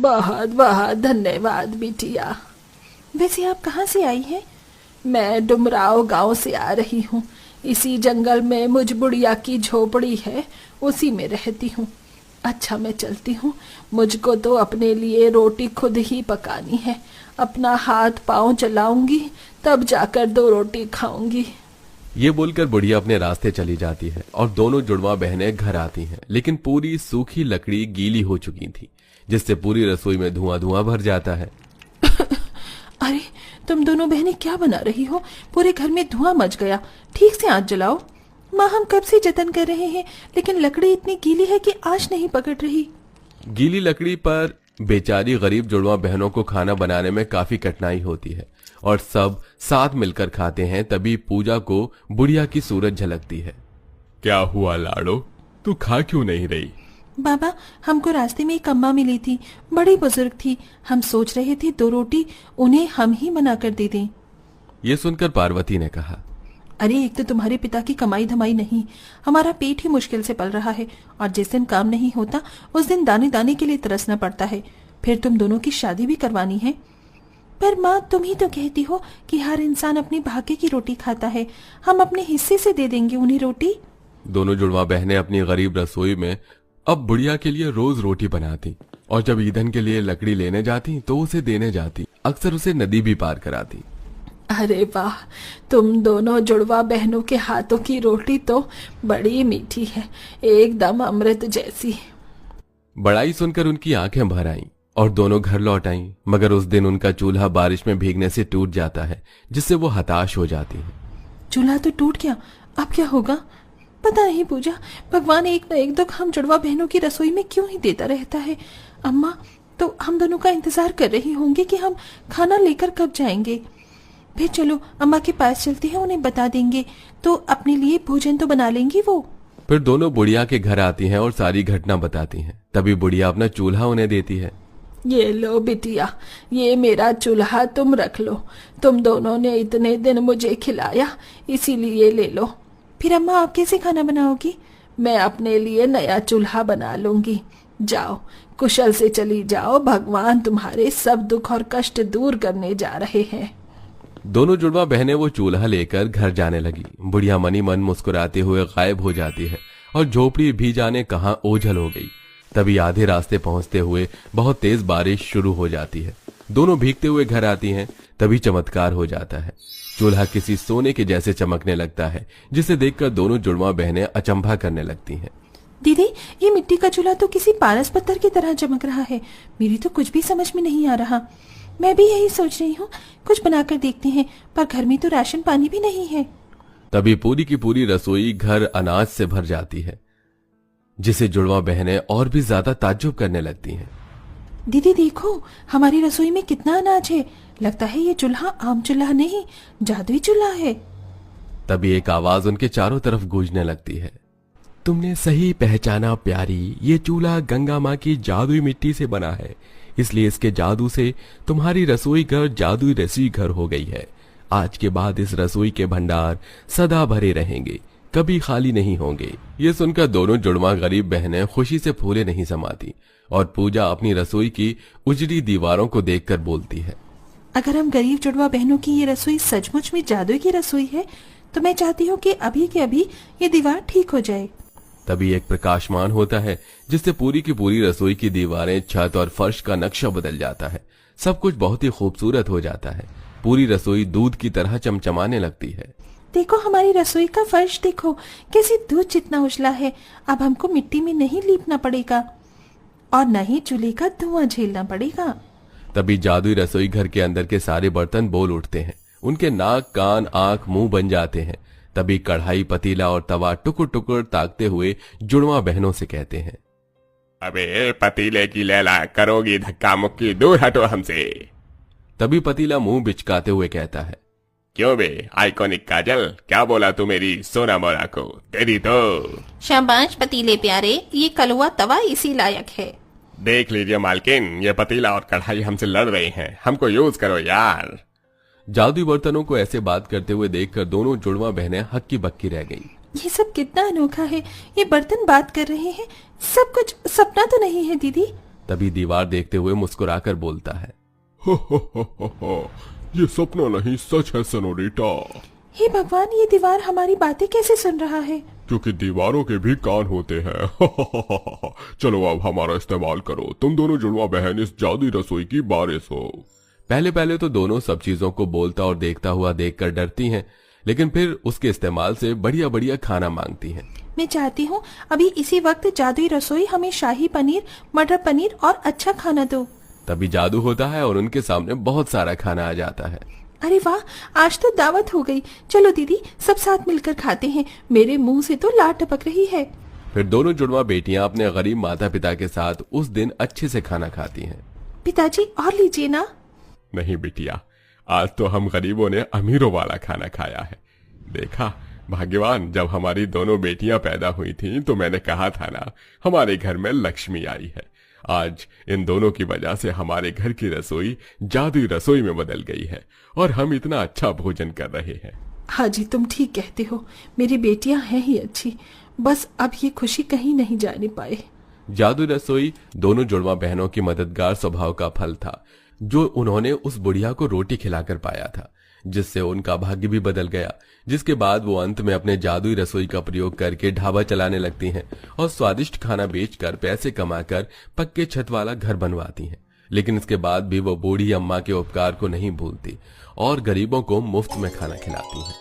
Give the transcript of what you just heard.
बहुत बहुत धन्यवाद बिटिया। वैसे आप कहाँ से आई हैं? मैं डुमराव गांव से आ रही हूँ। इसी जंगल में मुझ बुढ़िया की झोपड़ी है, उसी में रहती हूँ। अच्छा मैं चलती हूँ, मुझको तो अपने लिए रोटी खुद ही पकानी है। अपना हाथ पांव चलाऊंगी तब जाकर 2 रोटी खाऊंगी। ये बोलकर बुढ़िया अपने रास्ते चली जाती है और दोनों जुड़वा बहनें घर आती हैं, लेकिन पूरी सूखी लकड़ी गीली हो चुकी थी, जिससे पूरी रसोई में धुआं धुआं भर जाता है। अरे तुम दोनों बहनें क्या बना रही हो? पूरे घर में धुआं मच गया। ठीक से आंच जलाओ। माँ हम कब से जतन कर रहे हैं, लेकिन लकड़ी इतनी गीली है कि आंच नहीं पकड़ रही। गीली लकड़ी पर बेचारी गरीब जुड़वा बहनों को खाना बनाने में काफी कठिनाई होती है और सब साथ मिलकर खाते हैं। तभी पूजा को बुढ़िया की सूरत झलकती है। क्या हुआ लाडो, तू खा क्यों नहीं रही? बाबा हमको रास्ते में एक अम्मा मिली थी, बड़ी बुजुर्ग थी। हम सोच रहे थे 2 रोटी उन्हें हम ही बना कर दे दें। ये सुनकर पार्वती ने कहा, अरे एक तो तुम्हारे पिता की कमाई धमाई नहीं, हमारा पेट ही मुश्किल से पल रहा है और जिस दिन काम नहीं होता उस दिन दाने दाने के लिए तरसना पड़ता है। फिर तुम दोनों की शादी भी करवानी है। पर माँ तुम ही तो कहती हो कि हर इंसान अपने भाग्य की रोटी खाता है। हम अपने हिस्से से दे देंगे उन्हें रोटी। दोनों जुड़वा बहनें अपनी गरीब रसोई में अब बुढ़िया के लिए रोज रोटी बनाती और जब ईंधन के लिए लकड़ी लेने जाती तो उसे देने जाती। अक्सर उसे नदी भी पार कराती। अरे वाह, तुम दोनों जुड़वा बहनों के हाथों की रोटी तो बड़ी मीठी है, एकदम अमृत जैसी। बड़ाई सुनकर उनकी आंखें भर आईं और दोनों घर लौट आईं, मगर उस दिन उनका चूल्हा बारिश में भीगने से टूट जाता है, जिससे वो हताश हो जाती हैं। चूल्हा तो टूट गया, अब क्या होगा? पता नहीं पूजा, भगवान एक न एक दुख हम जुड़वा बहनों की रसोई में क्यों ही देता रहता है। अम्मा तो हम दोनों का इंतजार कर रही होंगी कि हम खाना लेकर कब जाएंगे। फिर चलो अम्मा के पास चलते हैं, उन्हें बता देंगे तो अपने लिए भोजन तो बना लेंगी वो। फिर दोनों बुढ़िया के घर आती हैं और सारी घटना बताती हैं। तभी बुढ़िया अपना चूल्हा उन्हें देती है। ये लो बिटिया, ये मेरा चूल्हा तुम रख लो। तुम दोनों ने इतने दिन मुझे खिलाया, इसीलिए ले लो। फिर अम्मा आप कैसे खाना बनाओगी? मैं अपने लिए नया चूल्हा बना लूंगी। जाओ कुशल से चली जाओ, भगवान तुम्हारे सब दुख और कष्ट दूर करने जा रहे हैं। दोनों जुड़वा बहनें वो चूल्हा लेकर घर जाने लगी। बुढ़िया मनी मन मुस्कुराते हुए गायब हो जाती है और झोपड़ी भी जाने कहां ओझल हो गई। तभी आधे रास्ते पहुंचते हुए बहुत तेज बारिश शुरू हो जाती है। दोनों भीगते हुए घर आती हैं। तभी चमत्कार हो जाता है, चूल्हा किसी सोने के जैसे चमकने लगता है, जिसे देखकर दोनों जुड़वा बहनें अचंभा करने लगती हैं। दीदी ये मिट्टी का चूल्हा तो किसी पारस पत्थर की तरह चमक रहा है। मेरी तो कुछ भी समझ में नहीं आ रहा। मैं भी यही सोच रही हूँ, कुछ बनाकर देखते हैं, पर घर में तो राशन पानी भी नहीं है। तभी पूरी की पूरी रसोई घर अनाज से भर जाती है, जिसे जुड़वा बहनें और भी ज्यादा ताज्जुब करने लगती हैं। दीदी देखो हमारी रसोई में कितना अनाज है। लगता है ये चूल्हा आम चूल्हा नहीं, जादुई चूल्हा है। तभी एक आवाज उनके चारों तरफ गूंजने लगती है। तुमने सही पहचाना प्यारी, ये चूल्हा गंगा माँ की जादुई मिट्टी से बना है, इसलिए इसके जादू से तुम्हारी रसोई घर जादुई रसोई घर हो गई है। आज के बाद इस रसोई के भंडार सदा भरे रहेंगे, कभी खाली नहीं होंगे। ये सुनकर दोनों जुड़वा गरीब बहनें खुशी से फूले नहीं समाती और पूजा अपनी रसोई की उजड़ी दीवारों को देखकर बोलती है, अगर हम गरीब जुड़वा बहनों की ये रसोई सचमुच में जादुई की रसोई है तो मैं चाहती हूँ कि अभी के अभी ये दीवार ठीक हो जाए। तभी एक प्रकाशमान होता है, जिससे पूरी की पूरी रसोई की दीवारें, छत और फर्श का नक्शा बदल जाता है। सब कुछ बहुत ही खूबसूरत हो जाता है। पूरी रसोई दूध की तरह चमचमाने लगती है। देखो हमारी रसोई का फर्श देखो, कैसी दूध जितना उजला है। अब हमको मिट्टी में नहीं लीपना पड़ेगा और न ही चूल्हे का धुआं झेलना पड़ेगा। तभी जादुई रसोई घर के अंदर के सारे बर्तन बोल उठते हैं। उनके नाक, कान, आंख, मुंह बन जाते हैं। तभी कढ़ाई, पतीला और तवा टुकुर टुकुर ताकते हुए जुड़वा बहनों से कहते हैं, अबे पतीले की लैला करोगी धक्का मुक्की, दूर हटो हमसे। तभी पतीला मुंह बिचकाते हुए कहता है, क्यों बे आइकॉनिक काजल, क्या बोला तू मेरी सोना मोरा को, तेरी तो। शाबाश पतीले प्यारे, ये कलवा तवा इसी लायक है। देख लीजिए मालकिन, ये पतीला और कढ़ाई हमसे लड़ रहे हैं, हमको यूज करो यार। जादुई बर्तनों को ऐसे बात करते हुए देखकर दोनों जुड़वा बहनें हक्की बक्की रह गईं। ये सब कितना अनोखा है। ये बर्तन बात कर रहे हैं, सब कुछ सपना तो नहीं है दीदी? तभी दीवार देखते हुए मुस्कुराकर बोलता है, हो, ये सपना नहीं सच है सनोरिटा। हे भगवान, ये दीवार हमारी बातें कैसे सुन रहा है? क्योंकि दीवारों के भी कान होते हैं। चलो अब हमारा इस्तेमाल करो, तुम दोनों जुड़वा बहन इस जादुई रसोई की बारिश हो। पहले पहले तो दोनों सब चीजों को बोलता और देखता हुआ देखकर डरती हैं, लेकिन फिर उसके इस्तेमाल से बढ़िया बढ़िया खाना मांगती हैं। मैं चाहती हूँ अभी इसी वक्त जादुई रसोई हमें शाही पनीर, मटर पनीर और अच्छा खाना दो। तभी जादू होता है और उनके सामने बहुत सारा खाना आ जाता है। अरे वाह, आज तो दावत हो गई। चलो दीदी, सब साथ मिलकर खाते हैं। मेरे मुंह से तो लार टपक रही है। फिर दोनों जुड़वा बेटियां अपने गरीब माता पिता के साथ उस दिन अच्छे से खाना खाती हैं। पिताजी और लीजिए ना। नहीं बिटिया, आज तो हम गरीबों ने अमीरों वाला खाना खाया है। देखा भाग्यवान, जब हमारी दोनों बेटियां पैदा हुई थीं तो मैंने कहा था ना, हमारे घर में लक्ष्मी आई है। आज इन दोनों की वजह से हमारे घर की रसोई जादुई रसोई में बदल गई है और हम इतना अच्छा भोजन कर रहे हैं। हाँ जी, तुम ठीक कहते हो। मेरी बेटियां हैं ही अच्छी, बस अब ये खुशी कहीं नहीं जाने पाए। जादुई रसोई दोनों जुड़वा बहनों की मददगार स्वभाव का फल था, जो उन्होंने उस बुढ़िया को रोटी खिलाकर पाया था, जिससे उनका भाग्य भी बदल गया। जिसके बाद वो अंत में अपने जादुई रसोई का प्रयोग करके ढाबा चलाने लगती हैं और स्वादिष्ट खाना बेचकर पैसे कमाकर पक्के छत वाला घर बनवाती हैं। लेकिन इसके बाद भी वो बूढ़ी अम्मा के उपकार को नहीं भूलती और गरीबों को मुफ्त में खाना खिलाती हैं।